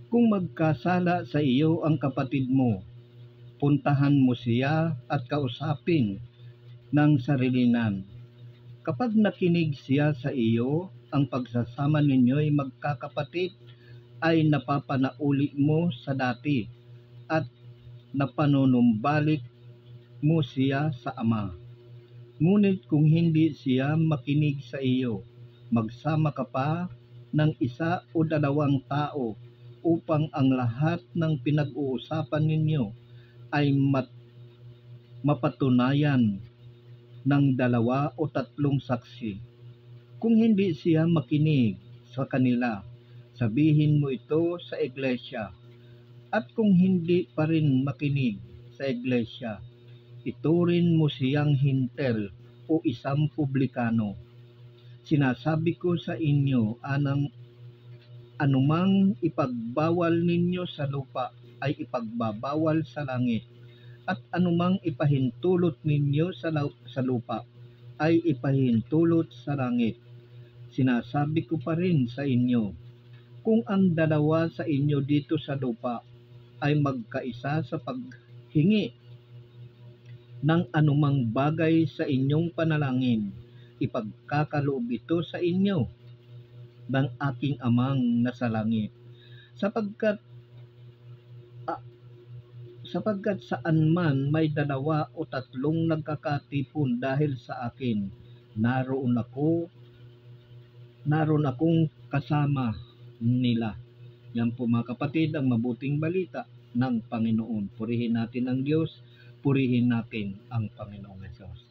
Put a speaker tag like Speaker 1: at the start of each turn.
Speaker 1: Kung magkasala sa iyo ang kapatid mo, puntahan mo siya at kausapin ng sarilinan. Kapag nakinig siya sa iyo, ang pagsasama ninyo'y magkakapatid ay napapanauli mo sa dati at napanunumbalik mo siya sa Ama. Ngunit kung hindi siya makinig sa iyo, magsama ka pa ng isa o dalawang tao upang ang lahat ng pinag-uusapan ninyo ay mapatunayan ng 2 o 3 saksi. Kung hindi siya makinig sa kanila, sabihin mo ito sa iglesia. At kung hindi pa rin makinig sa iglesia, ituring mo siyang hintel o isang publikano. Sinasabi ko sa inyo, anumang ipagbawal ninyo sa lupa ay ipagbabawal sa langit, at anumang ipahintulot ninyo sa lupa ay ipahintulot sa langit. Sinasabi ko pa rin sa inyo, kung ang 2 sa inyo dito sa lupa ay magkaisa sa paghingi ng anumang bagay sa inyong panalangin, ipagkakaloob ito sa inyo ng aking Amang nasa langit. Sapagkat saan man may 2 o 3 nagkakatipon dahil sa akin, naroon akong kasama nila. Yan po mga kapatid, ang mabuting balita ng Panginoon. Purihin natin ang Diyos, purihin natin ang Panginoong Hesus.